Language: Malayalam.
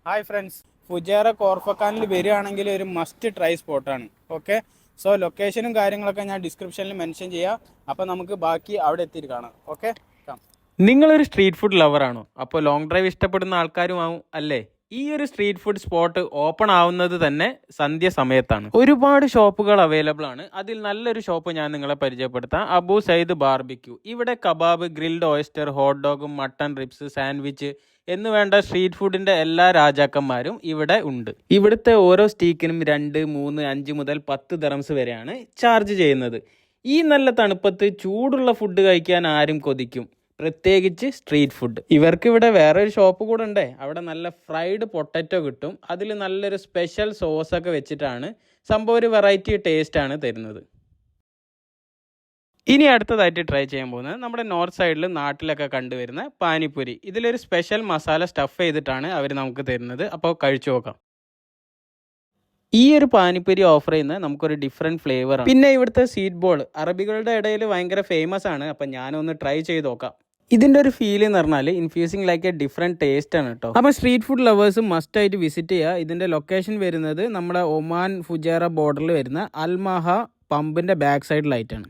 ഹായ് ഫ്രണ്ട്സ്, ഫുജേറ കോർഫക്കാനിൽ വരികയാണെങ്കിൽ ഒരു മസ്റ്റ് ട്രൈ സ്പോട്ടാണ്. ഓക്കെ, സോ ലൊക്കേഷനും കാര്യങ്ങളൊക്കെ ഞാൻ ഡിസ്ക്രിപ്ഷനിൽ മെൻഷൻ ചെയ്യാം. അപ്പോൾ നമുക്ക് ബാക്കി അവിടെ എത്തിയിട്ട് കാണാം. ഓക്കെ, നിങ്ങളൊരു സ്ട്രീറ്റ് ഫുഡ് ലവറാണോ? അപ്പോൾ ലോങ് ഡ്രൈവ് ഇഷ്ടപ്പെടുന്ന ആൾക്കാരുമാവും അല്ലേ? ഈ ഒരു സ്ട്രീറ്റ് ഫുഡ് സ്പോട്ട് ഓപ്പൺ ആവുന്നത് തന്നെ സന്ധ്യ സമയത്താണ്. ഒരുപാട് ഷോപ്പുകൾ അവൈലബിൾ ആണ്. അതിൽ നല്ലൊരു ഷോപ്പ് ഞാൻ നിങ്ങളെ പരിചയപ്പെടുത്താം. അബു സയ്യിദ് ബാർബിക്യൂ. ഇവിടെ kebab, grilled oyster, hot dog, mutton ribs, sandwich എന്ന് വേണ്ട സ്ട്രീറ്റ് ഫുഡിന്റെ എല്ലാ രാജാക്കന്മാരും ഇവിടെ ഉണ്ട്. ഇവിടുത്തെ ഓരോ സ്റ്റീക്കിനും 2, 3, 5 മുതൽ 10 ദിറംസ് വരെയാണ് ചാർജ് ചെയ്യുന്നത്. ഈ നല്ല തണുപ്പത്ത് ചൂടുള്ള ഫുഡ് കഴിക്കാൻ ആരും കൊതിക്കും, പ്രത്യേകിച്ച് സ്ട്രീറ്റ് ഫുഡ്. ഇവർക്ക് ഇവിടെ വേറെ ഒരു ഷോപ്പ് കൂടെ ഉണ്ടേ. അവിടെ നല്ല ഫ്രൈഡ് പൊട്ടറ്റോ കിട്ടും. അതിൽ നല്ലൊരു സ്പെഷ്യൽ സോസൊക്കെ വെച്ചിട്ടാണ് സംഭവം. ഒരു വെറൈറ്റി ടേസ്റ്റ് ആണ് തരുന്നത്. ഇനി അടുത്തതായിട്ട് ട്രൈ ചെയ്യാൻ പോകുന്നത് നമ്മുടെ നോർത്ത് സൈഡിൽ നാട്ടിലൊക്കെ കണ്ടുവരുന്ന പാനിപ്പൂരി. ഇതിലൊരു സ്പെഷ്യൽ മസാല സ്റ്റഫ് ചെയ്തിട്ടാണ് അവർ നമുക്ക് തരുന്നത്. അപ്പോൾ കഴിച്ചു നോക്കാം. ഈ ഒരു പാനിപ്പൂരി ഓഫർ ചെയ്യുന്ന നമുക്കൊരു ഡിഫറെൻറ്റ് ഫ്ലേവറാണ്. പിന്നെ ഇവിടുത്തെ സ്വീറ്റ് ബോൾ അറബികളുടെ ഇടയിൽ ഭയങ്കര ഫേമസ് ആണ്. അപ്പം ഞാനൊന്ന് ട്രൈ ചെയ്ത് നോക്കാം. ഇതിൻ്റെ ഒരു ഫീൽ എന്ന് പറഞ്ഞാൽ ഇൻഫ്യൂസിങ് ലൈക്ക് എ ഡിഫറെൻറ്റ് ടേസ്റ്റ് ആണ് കേട്ടോ. അപ്പോൾ സ്ട്രീറ്റ് ഫുഡ് ലവേഴ്സ് മസ്റ്റ് ആയിട്ട് വിസിറ്റ് ചെയ്യുക. ഇതിൻ്റെ ലൊക്കേഷൻ വരുന്നത് നമ്മുടെ ഒമാൻ ഫുജേറ ബോർഡറിൽ വരുന്ന അൽമഹ പമ്പിൻ്റെ ബാക്ക് സൈഡിലായിട്ടാണ്.